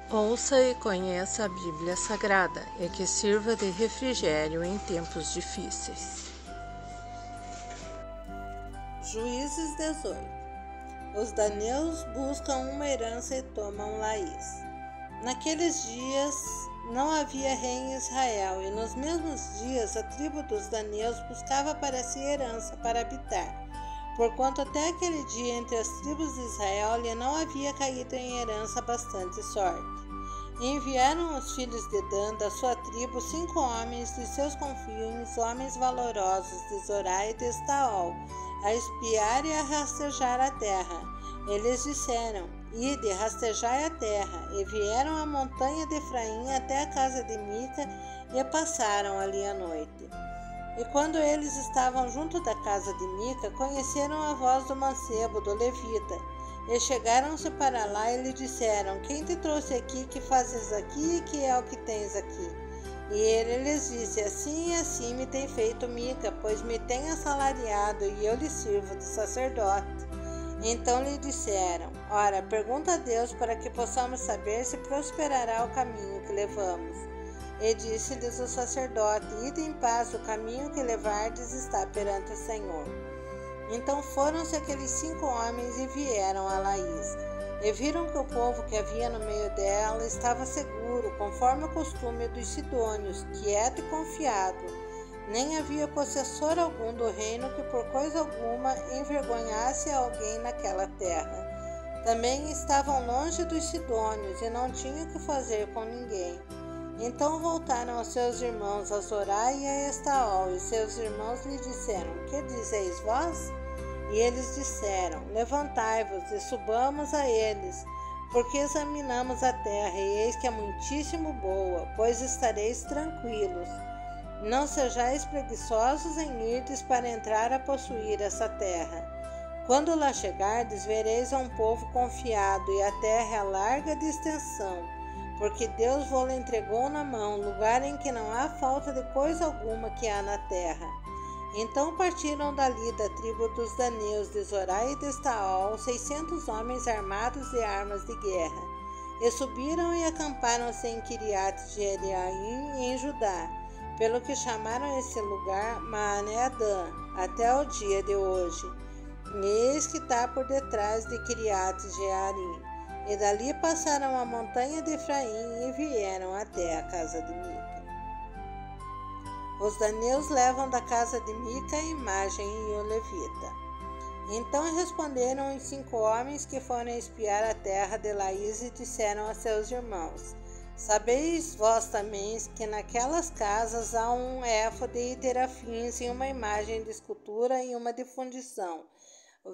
Ouça e conheça a Bíblia Sagrada e que sirva de refrigério em tempos difíceis. Juízes 18. Os daneus buscam uma herança e tomam Laís. Naqueles dias não havia rei em Israel, e nos mesmos dias a tribo dos daneus buscava para si herança para habitar, porquanto até aquele dia entre as tribos de Israel lhe não havia caído em herança bastante sorte. E enviaram os filhos de Dan da sua tribo 5 homens de seus confins, homens valorosos de Zorá e de Estaol, a espiar e a rastejar a terra. Eles disseram: Ide, rastejai a terra. E vieram à montanha de Efraim até a casa de Mica e passaram ali a noite. E quando eles estavam junto da casa de Mica, conheceram a voz do mancebo, do levita, e chegaram-se para lá e lhe disseram: Quem te trouxe aqui, que fazes aqui e que é o que tens aqui? E ele lhes disse: Assim e assim me tem feito Mica, pois me tem assalariado e eu lhe sirvo de sacerdote. Então lhe disseram: Ora, pergunta a Deus para que possamos saber se prosperará o caminho que levamos. E disse-lhes o sacerdote: Ide em paz, o caminho que levardes está perante o Senhor. Então foram-se aqueles 5 homens e vieram a Laís. E viram que o povo que havia no meio dela estava seguro, conforme o costume dos sidônios, quieto e confiado. Nem havia possessor algum do reino que por coisa alguma envergonhasse alguém naquela terra. Também estavam longe dos sidônios e não tinham o que fazer com ninguém. Então voltaram aos seus irmãos a Zorá e a Estaol, e seus irmãos lhe disseram: Que dizeis vós? E eles disseram: Levantai-vos e subamos a eles, porque examinamos a terra, e eis que é muitíssimo boa, pois estareis tranquilos. Não sejais preguiçosos em irdes para entrar a possuir essa terra. Quando lá chegardes, vereis a um povo confiado, e a terra é larga de extensão, porque Deus vos entregou na mão, lugar em que não há falta de coisa alguma que há na terra. Então partiram dali da tribo dos daneus de Zorá e de Estaol 600 homens armados de armas de guerra, e subiram e acamparam-se em Quiriat-Jearim em Judá, pelo que chamaram esse lugar Maané-Adã, até o dia de hoje. E eis que está por detrás de Quiriat-Jearim. E dali passaram a montanha de Efraim e vieram até a casa de Mica. Os daneus levam da casa de Mica a imagem e o levita. Então responderam os 5 homens que foram espiar a terra de Laís e disseram a seus irmãos: Sabeis vós também que naquelas casas há um éfode e terafins e uma imagem de escultura e uma de fundição.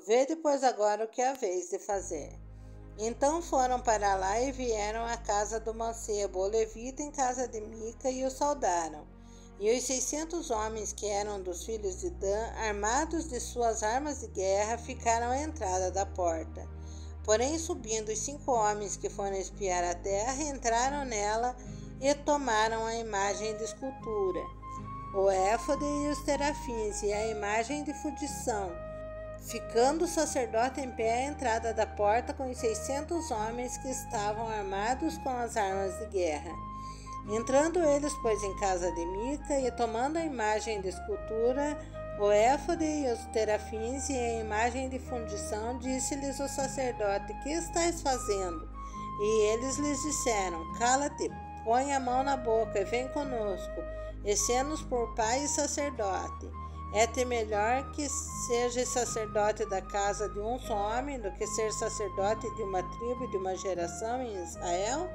Vede, pois, agora o que haveis de fazer. Então foram para lá e vieram à casa do mancebo, o levita, em casa de Mica, e o saudaram. E os 600 homens que eram dos filhos de Dan, armados de suas armas de guerra, ficaram à entrada da porta. Porém, subindo os 5 homens que foram espiar a terra, entraram nela e tomaram a imagem de escultura, o éfode e os terafins, e a imagem de fundição, ficando o sacerdote em pé à entrada da porta com os 600 homens que estavam armados com as armas de guerra. Entrando eles, pois, em casa de Mica, e tomando a imagem de escultura, o éfode e os terafins e a imagem de fundição, disse-lhes o sacerdote: Que estáis fazendo? E eles lhes disseram: Cala-te, põe a mão na boca e vem conosco, e sê-nos por pai e sacerdote. É-te melhor que sejas sacerdote da casa de um só homem do que ser sacerdote de uma tribo e de uma geração em Israel?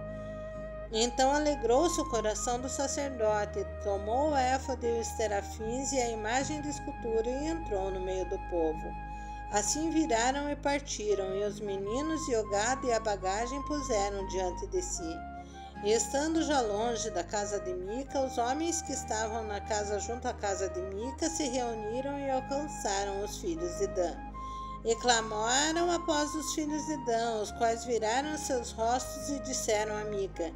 Então alegrou-se o coração do sacerdote, tomou o éfode e os terafins e a imagem de escultura e entrou no meio do povo. Assim viraram e partiram, e os meninos e o gado e a bagagem puseram diante de si. E estando já longe da casa de Mica, os homens que estavam na casa junto à casa de Mica se reuniram e alcançaram os filhos de Dan. E clamaram após os filhos de Dan, os quais viraram seus rostos e disseram a Mica: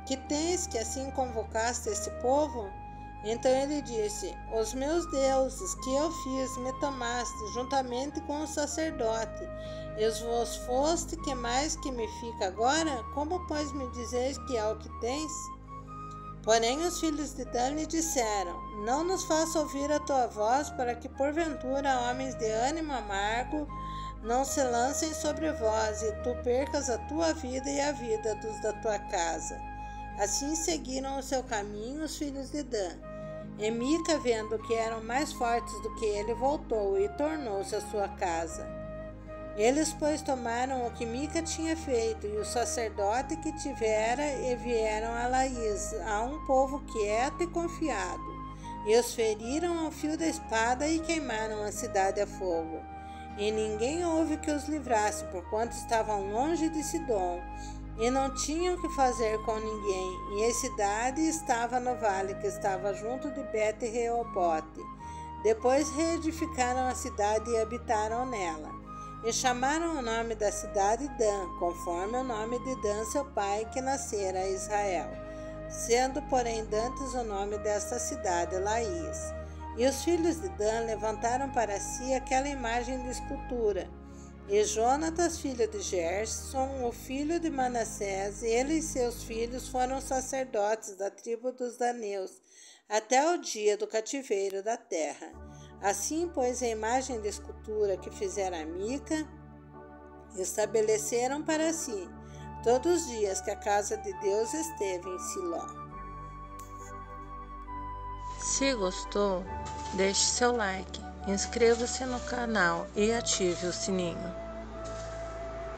Que tens que assim convocaste esse povo? Então ele disse: os meus deuses que eu fiz me tomaste juntamente com o sacerdote, e vos foste, que mais que me fica agora? Como, pois, me dizeis que é o que tens? Porém os filhos de Dan lhe disseram: não nos faça ouvir a tua voz, para que porventura homens de ânimo amargo não se lancem sobre vós, e tu percas a tua vida e a vida dos da tua casa. Assim seguiram o seu caminho os filhos de Dan. E Mica, vendo que eram mais fortes do que ele, voltou e tornou-se à sua casa. Eles, pois, tomaram o que Mica tinha feito e o sacerdote que tivera e vieram a Laís, a um povo quieto e confiado, e os feriram ao fio da espada e queimaram a cidade a fogo. E ninguém houve que os livrasse, porquanto estavam longe de Sidom, e não tinham que fazer com ninguém, e a cidade estava no vale que estava junto de Bet-Reobote. Depois reedificaram a cidade e habitaram nela. E chamaram o nome da cidade Dan, conforme o nome de Dan, seu pai, que nascera a Israel, sendo, porém, dantes o nome desta cidade, Laís. E os filhos de Dan levantaram para si aquela imagem de escultura. E Jonatas, filho de Gerson, o filho de Manassés, ele e seus filhos foram sacerdotes da tribo dos daneus, até o dia do cativeiro da terra. Assim, pois, a imagem de escultura que fizera Mica, estabeleceram para si todos os dias que a casa de Deus esteve em Siló. Se gostou, deixe seu like, inscreva-se no canal e ative o sininho.